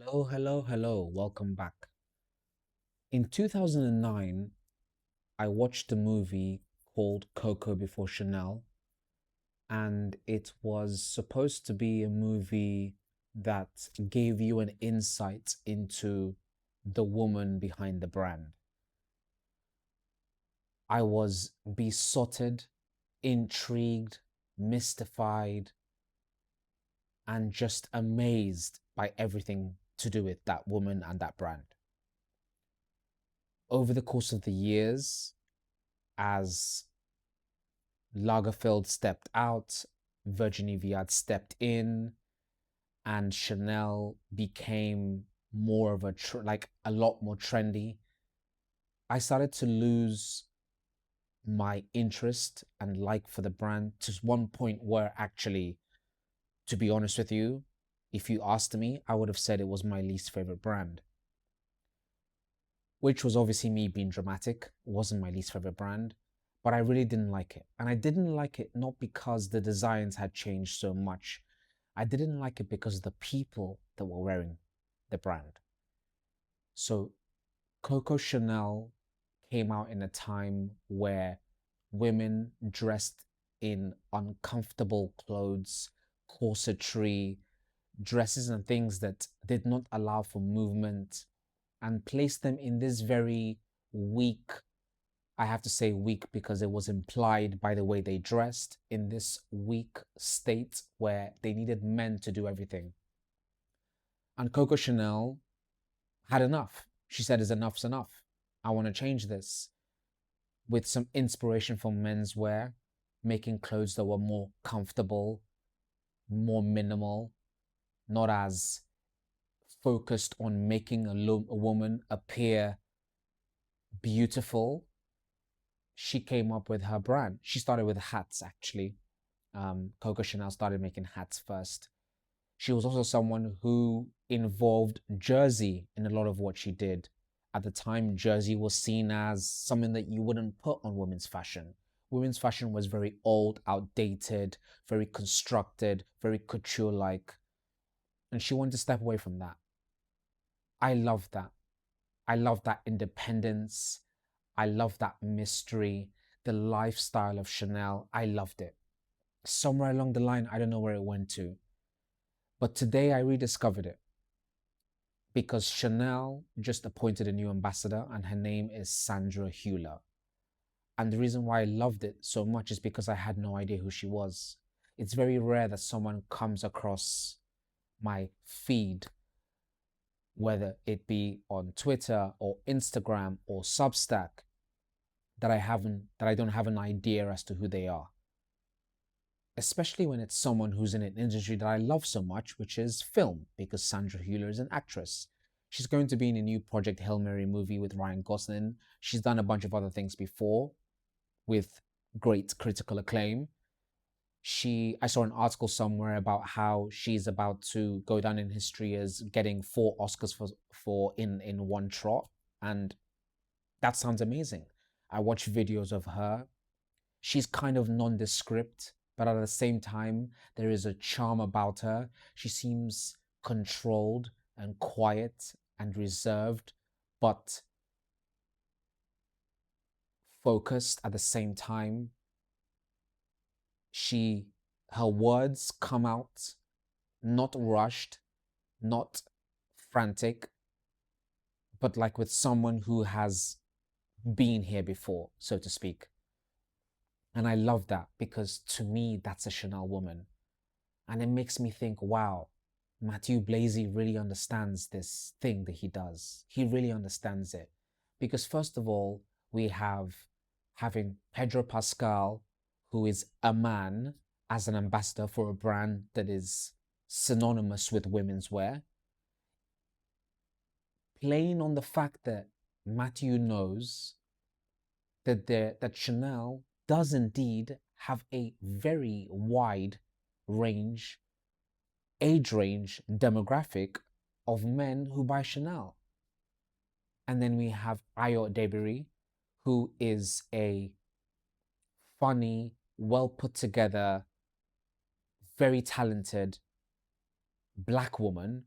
Hello, hello, hello. Welcome back. In 2009, I watched a movie called Coco before Chanel, and it was supposed to be a movie that gave you an insight into the woman behind the brand. I was besotted, intrigued, mystified, and just amazed by everything to do with that woman and that brand. Over the course of the years, as Lagerfeld stepped out, Virginie Viard stepped in, and Chanel became more of like a lot more trendy. I started to lose my interest and like for the brand to one point where actually, to be honest with you, if you asked me, I would have said it was my least favorite brand, which was obviously me being dramatic. It wasn't my least favorite brand, but I really didn't like it. And I didn't like it not because the designs had changed so much. I didn't like it because of the people that were wearing the brand. So Coco Chanel came out in a time where women dressed in uncomfortable clothes, corsetry, dresses, and things that did not allow for movement and placed them in this very weak, I have to say weak because it was implied by the way they dressed, in this weak state where they needed men to do everything. And Coco Chanel had enough. She said, is enough's enough. I want to change this with some inspiration from menswear, making clothes that were more comfortable, more minimal, not as focused on making a woman appear beautiful. She came up with her brand. She started with hats, actually. Coco Chanel started making hats first. She was also someone who involved jersey in a lot of what she did. At the time, jersey was seen as something that you wouldn't put on women's fashion. Women's fashion was very old, outdated, very constructed, very couture like. And she wanted to step away from that. I love that. I love that independence. I love that mystery, the lifestyle of Chanel. I loved it. Somewhere along the line, I don't know where it went to, but today I rediscovered it because Chanel just appointed a new ambassador and her name is Sandra Hüller. And the reason why I loved it so much is because I had no idea who she was. It's very rare that someone comes across my feed, whether it be on Twitter or Instagram or Substack, that I don't have an idea as to who they are. Especially when it's someone who's in an industry that I love so much, which is film, because Sandra Hüller is an actress. She's going to be in a new Project Hail Mary movie with Ryan Gosling. She's done a bunch of other things before with great critical acclaim. I saw an article somewhere about how she's about to go down in history as getting 4 Oscars for in one trot, and that sounds amazing. I watch videos of her. She's kind of nondescript, but at the same time, there is a charm about her. She seems controlled and quiet and reserved, but focused at the same time. She, her words come out not rushed, not frantic, but like with someone who has been here before, so to speak. And I love that because to me, that's a Chanel woman. And it makes me think, wow, Matthieu Blazy really understands this thing that he does. He really understands it. Because first of all, we have having Pedro Pascal, who is a man, as an ambassador for a brand that is synonymous with women's wear, playing on the fact that Matthieu knows that Chanel does indeed have a very wide range, age range, demographic of men who buy Chanel. And then we have Ayo Debiri, who is a funny, well put together, very talented black woman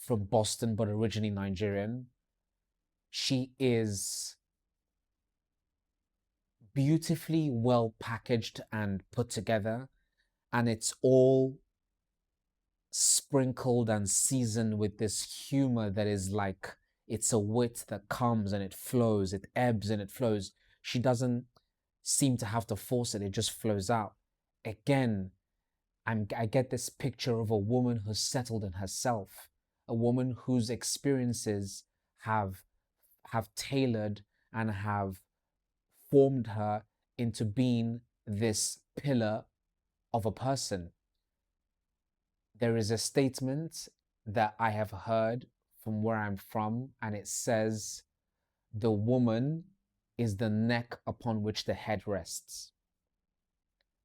from Boston, but originally Nigerian. She is beautifully well packaged and put together, and it's all sprinkled and seasoned with this humor that is like it's a wit that comes and it flows, it ebbs and it flows. She doesn't seem to have to force it, it just flows out. Again, I get this picture of a woman who's settled in herself, a woman whose experiences have tailored and have formed her into being this pillar of a person. There is a statement that I have heard from where I'm from, and it says, the woman is the neck upon which the head rests.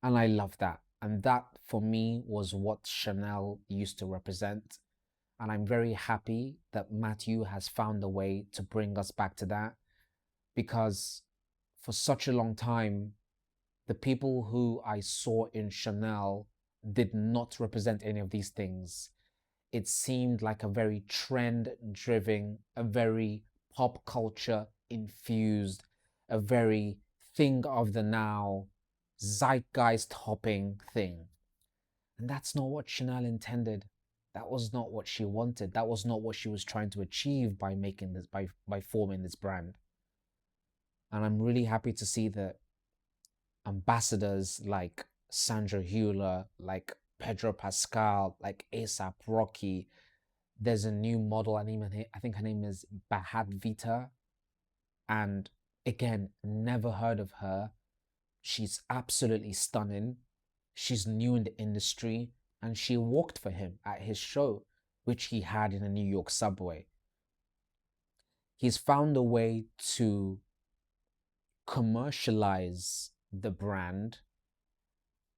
And I love that. And that for me was what Chanel used to represent. And I'm very happy that Matthieu has found a way to bring us back to that, because for such a long time, the people who I saw in Chanel did not represent any of these things. It seemed like a very trend driven, a very pop culture infused, a very thing of the now, zeitgeist hopping thing. And that's not what Chanel intended. That was not what she wanted. That was not what she was trying to achieve by making this, by forming this brand. And I'm really happy to see that ambassadors like Sandra Hüller, like Pedro Pascal, like ASAP Rocky. There's a new model, I think her name is Bahat Vita. And again, never heard of her. She's absolutely stunning. She's new in the industry, and she walked for him at his show, which he had in a New York subway. He's found a way to commercialize the brand,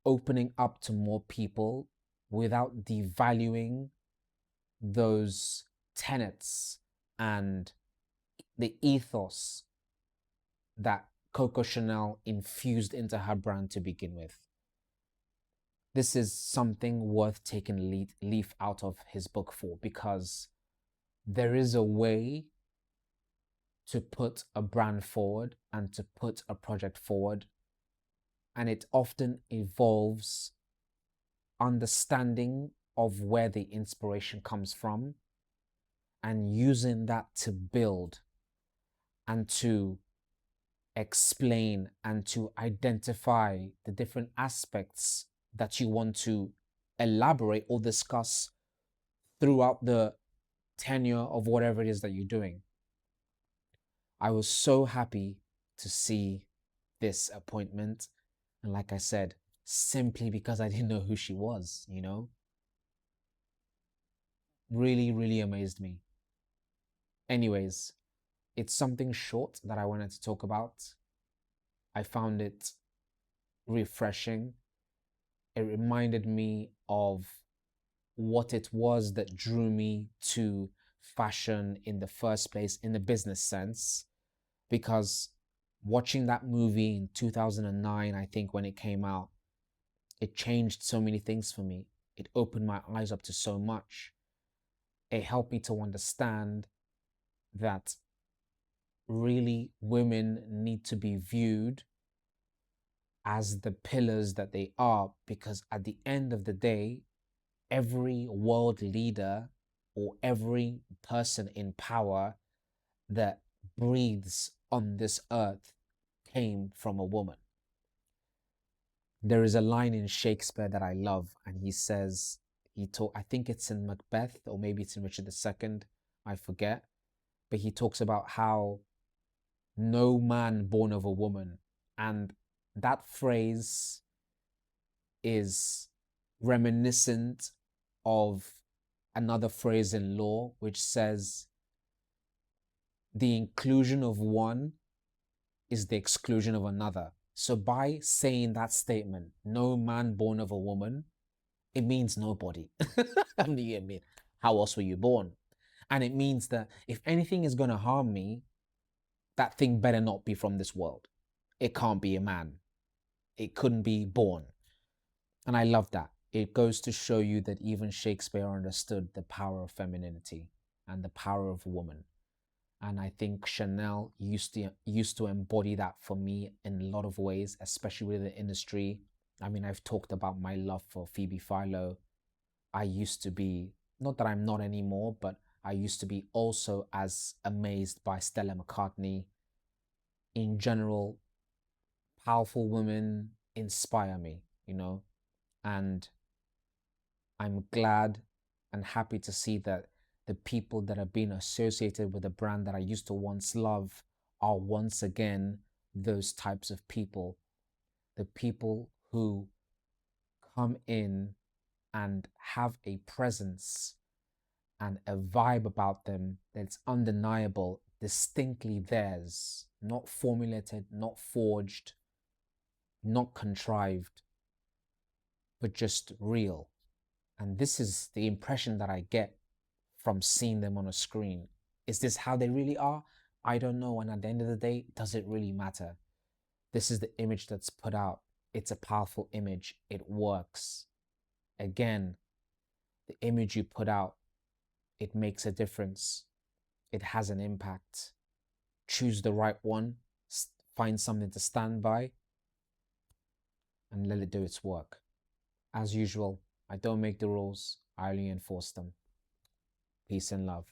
opening up to more people without devaluing those tenets and the ethos that Coco Chanel infused into her brand to begin with. This is something worth taking leaf out of his book for, because there is a way to put a brand forward and to put a project forward, and it often involves understanding of where the inspiration comes from and using that to build and to explain and to identify the different aspects that you want to elaborate or discuss throughout the tenure of whatever it is that you're doing. I was so happy to see this appointment. And like I said, simply because I didn't know who she was, you know? Really, really amazed me. Anyways, it's something short that I wanted to talk about. I found it refreshing. It reminded me of what it was that drew me to fashion in the first place, in the business sense, because watching that movie in 2009, I think when it came out, it changed so many things for me. It opened my eyes up to so much. It helped me to understand that really women need to be viewed as the pillars that they are, because at the end of the day, every world leader or every person in power that breathes on this earth came from a woman. There is a line in Shakespeare that I love, and he says, I think it's in Macbeth or maybe it's in Richard II, I forget, but he talks about how no man born of a woman. And that phrase is reminiscent of another phrase in law, which says, the inclusion of one is the exclusion of another. So by saying that statement, no man born of a woman, it means nobody. I mean, how else were you born? And it means that if anything is going to harm me, that thing better not be from this world. It can't be a man. It couldn't be born. And I love that. It goes to show you that even Shakespeare understood the power of femininity. and the power of a woman. And I think Chanel used to embody that for me in a lot of ways, especially with the industry. I mean, I've talked about my love for Phoebe Philo. I used to be, not that I'm not anymore, but I used to be also as amazed by Stella McCartney. In general, powerful women inspire me, and I'm glad and happy to see that the people that have been associated with a brand that I used to once love are once again those types of people. The people who come in and have a presence and a vibe about them that's undeniable, distinctly theirs, not formulated, not forged, not contrived, but just real. And this is the impression that I get from seeing them on a screen. Is this how they really are? I don't know. And at the end of the day, does it really matter? This is the image that's put out. It's a powerful image. It works. Again, the image you put out, it makes a difference. It has an impact. Choose the right one, find something to stand by, and let it do its work. As usual, I don't make the rules, I only enforce them. Peace and love.